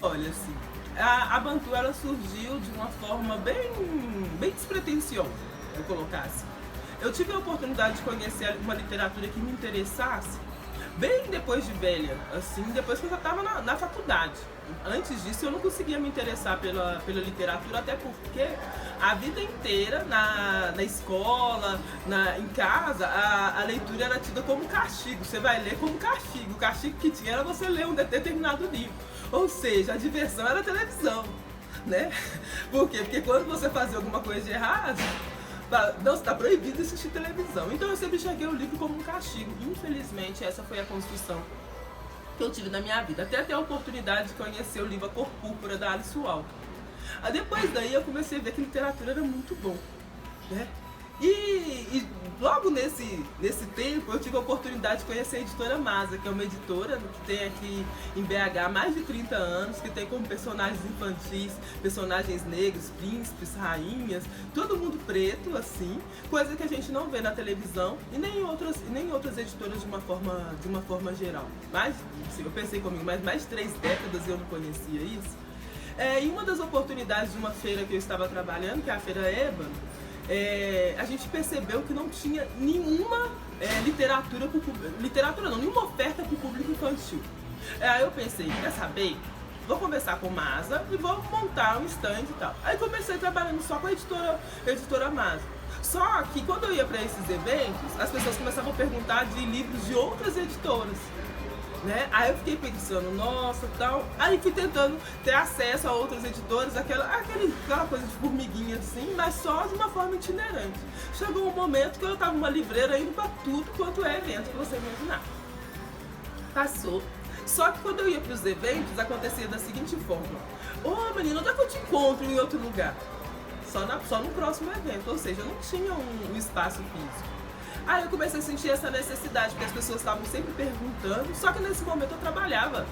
Olha, assim, a Bantu ela surgiu de uma forma bem despretensiosa, eu colocasse. Eu tive a oportunidade de conhecer uma literatura que me interessasse bem depois de velha, assim, depois que eu já estava na faculdade. Antes disso eu não conseguia me interessar pela literatura, até porque a vida inteira na escola, em casa, a leitura era tida como castigo. Você vai ler como castigo. O castigo que tinha era você ler um determinado livro. Ou seja, a diversão era a televisão, né? Por quê? Porque quando você fazia alguma coisa de errado, não, está proibido de assistir televisão. Então eu sempre enxerguei o livro como um castigo. Infelizmente, essa foi a construção que eu tive na minha vida. Até ter a oportunidade de conhecer o livro A Cor Púrpura, da Alice Walker. Aí depois daí eu comecei a ver que literatura era muito bom, né? E logo nesse tempo eu tive a oportunidade de conhecer a editora Masa, que é uma editora que tem aqui em BH há mais de 30 anos, que tem como personagens infantis, personagens negros, príncipes, rainhas, todo mundo preto, assim, coisa que a gente não vê na televisão e nem em outras editoras de uma forma geral. Mas, assim, eu pensei comigo, mas mais de 3 décadas eu não conhecia isso. Em uma das oportunidades de uma feira que eu estava trabalhando, que é a Feira Ébano, a gente percebeu que não tinha nenhuma nenhuma oferta para o público infantil. Aí eu pensei, quer saber? Vou conversar com Masa e vou montar um stand e tal. Aí comecei trabalhando só com a editora Masa. Só que quando eu ia para esses eventos, as pessoas começavam a perguntar de livros de outras editoras, né? Aí eu fiquei pensando, nossa, tal. Aí fui tentando ter acesso a outras editoras, aquela coisa de formiguinha assim, mas só de uma forma itinerante. Chegou um momento que eu tava numa livreira indo pra tudo quanto é evento que você imaginar. Passou. Só que quando eu ia pros eventos, acontecia da seguinte forma: ô menino, onde é que eu te encontro em outro lugar? Só no próximo evento, ou seja, não tinha um espaço físico. Aí eu comecei a sentir essa necessidade, porque as pessoas estavam sempre perguntando, só que nesse momento eu trabalhava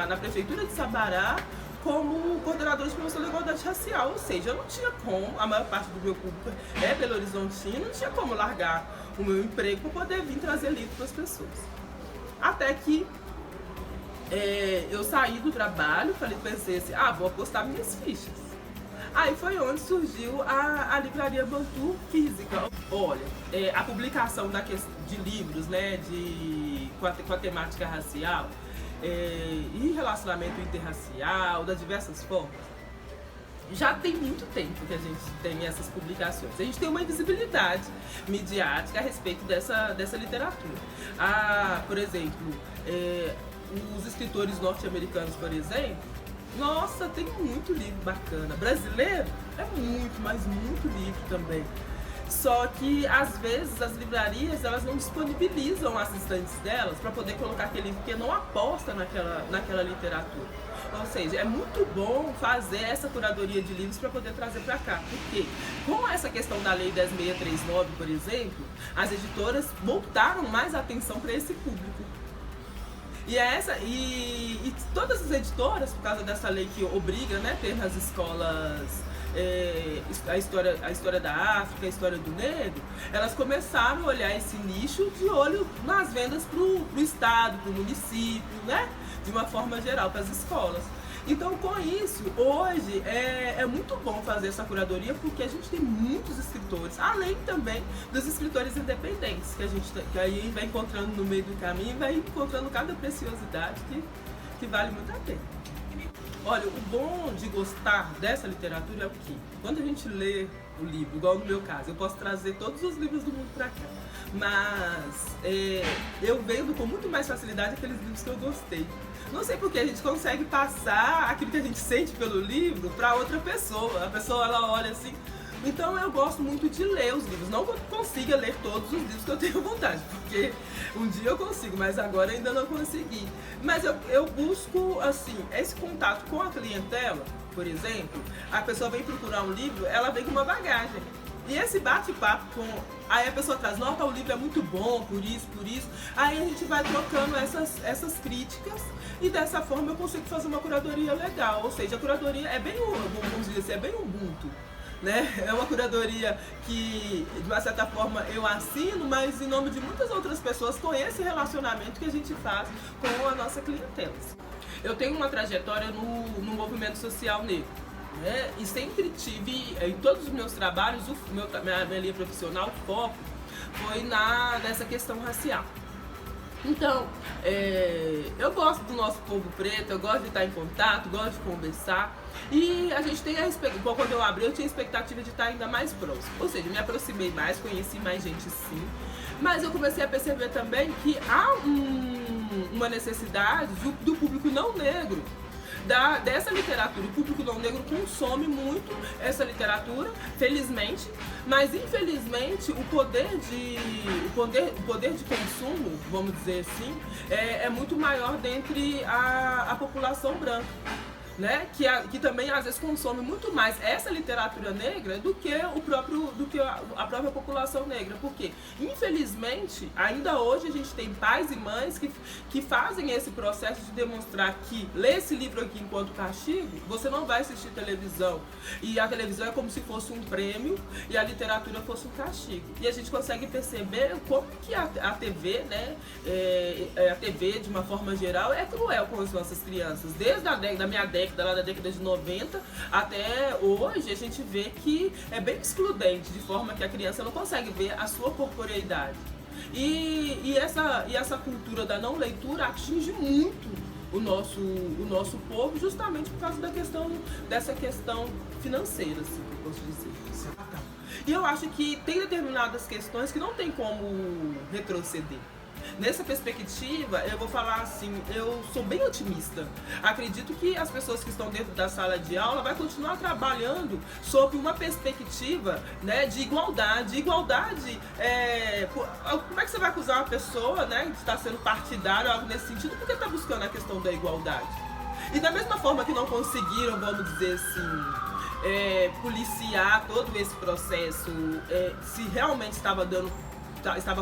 na prefeitura de Sabará como coordenadora de promoção da igualdade racial, ou seja, eu não tinha como, a maior parte do meu público é Belo Horizontino, não tinha como largar o meu emprego para poder vir trazer livro para as pessoas. Até que eu saí do trabalho, pensei assim, vou apostar minhas fichas. Aí foi onde surgiu a livraria Bantu física. Olha, a publicação de livros, né, com a temática racial e relacionamento interracial, das diversas formas, já tem muito tempo que a gente tem essas publicações. A gente tem uma visibilidade midiática a respeito dessa literatura. Por exemplo, os escritores norte-americanos, por exemplo, nossa, tem muito livro bacana. Brasileiro é muito, mas muito livro também. Só que, às vezes, as livrarias, elas não disponibilizam as estantes delas para poder colocar aquele livro, porque não aposta naquela literatura. Ou seja, é muito bom fazer essa curadoria de livros para poder trazer para cá. Porque, com essa questão da Lei 10.639, por exemplo, as editoras voltaram mais atenção para esse público. E todas as editoras, por causa dessa lei que obriga, né, ter nas escolas a história da África, a história do negro, elas começaram a olhar esse nicho de olho nas vendas pro estado, pro município, né, de uma forma geral, para as escolas. Então, com isso, hoje é muito bom fazer essa curadoria, porque a gente tem muitos escritores, além também dos escritores independentes, que aí vai encontrando no meio do caminho, vai encontrando cada preciosidade que vale muito a pena. Olha, o bom de gostar dessa literatura é o quê? Quando a gente lê o livro, igual no meu caso, eu posso trazer todos os livros do mundo para cá, mas eu vendo com muito mais facilidade aqueles livros que eu gostei. Não sei porque a gente consegue passar aquilo que a gente sente pelo livro para outra pessoa. A pessoa, ela olha assim. Então eu gosto muito de ler os livros. Não que eu consiga ler todos os livros que eu tenho vontade, porque um dia eu consigo, mas agora ainda não consegui. Mas eu busco, assim, esse contato com a clientela, por exemplo. A pessoa vem procurar um livro, ela vem com uma bagagem. E esse bate-papo aí a pessoa traz, nota, o livro é muito bom, por isso. Aí a gente vai trocando essas críticas e dessa forma eu consigo fazer uma curadoria legal. Ou seja, a curadoria é bem, vamos dizer assim, é bem Ubuntu, né? É uma curadoria que, de uma certa forma, eu assino, mas em nome de muitas outras pessoas com esse relacionamento que a gente faz com a nossa clientela. Eu tenho uma trajetória no movimento social negro, né? E sempre tive, em todos os meus trabalhos, minha linha profissional, o foco foi nessa questão racial. Então, eu gosto do nosso povo preto, eu gosto de estar em contato, gosto de conversar. E a gente tem quando eu abri, eu tinha a expectativa de estar ainda mais próximo. Ou seja, me aproximei mais, conheci mais gente sim. Mas eu comecei a perceber também que há uma necessidade do público não negro dessa literatura. O público não negro consome muito essa literatura, felizmente, mas infelizmente o poder de consumo, vamos dizer assim, é muito maior dentre a população branca, né? Que também às vezes consome muito mais essa literatura negra do que a própria população negra, porque infelizmente ainda hoje a gente tem pais e mães que fazem esse processo de demonstrar que ler esse livro aqui enquanto castigo, você não vai assistir televisão, e a televisão é como se fosse um prêmio e a literatura fosse um castigo. E a gente consegue perceber como que a TV, né, a TV de uma forma geral é cruel com as nossas crianças, desde da minha década, lá da década de 90 até hoje, a gente vê que é bem excludente, de forma que a criança não consegue ver a sua corporeidade. E essa cultura da não leitura atinge muito o nosso povo, justamente por causa dessa questão financeira, assim, que eu posso dizer. E eu acho que tem determinadas questões que não tem como retroceder. Nessa perspectiva, eu vou falar assim, eu sou bem otimista. Acredito que as pessoas que estão dentro da sala de aula vai continuar trabalhando sob uma perspectiva, né, de igualdade. Igualdade, como é que você vai acusar uma pessoa, né, de estar sendo partidário ou algo nesse sentido, porque está buscando a questão da igualdade? E da mesma forma que não conseguiram, vamos dizer assim, policiar todo esse processo, se realmente estava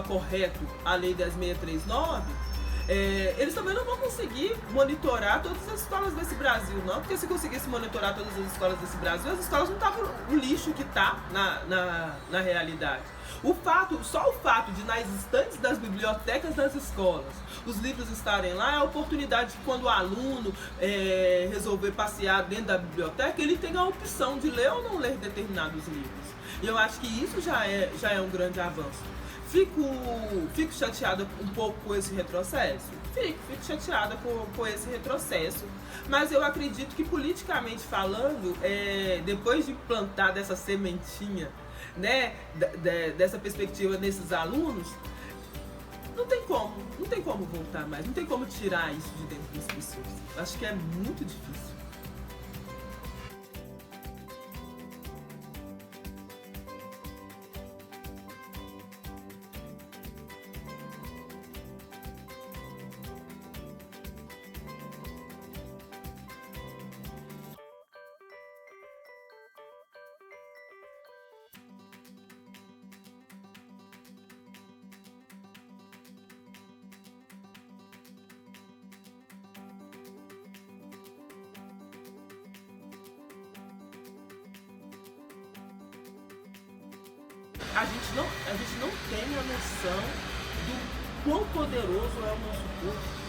correto a lei 10.639, eles também não vão conseguir monitorar todas as escolas desse Brasil, não, porque se conseguisse monitorar todas as escolas desse Brasil, as escolas não estavam o lixo que está na realidade. Só o fato de, nas estantes das bibliotecas das escolas, os livros estarem lá, é a oportunidade de, quando o aluno resolver passear dentro da biblioteca, ele tem a opção de ler ou não ler determinados livros. E eu acho que isso já é um grande avanço. Fico chateada um pouco com esse retrocesso? Fico chateada com esse retrocesso, mas eu acredito que, politicamente falando, depois de plantar dessa sementinha, né, dessa perspectiva nesses alunos, não tem como voltar mais, não tem como tirar isso de dentro das pessoas. Acho que é muito difícil. A gente não tem a noção do quão poderoso é o nosso corpo.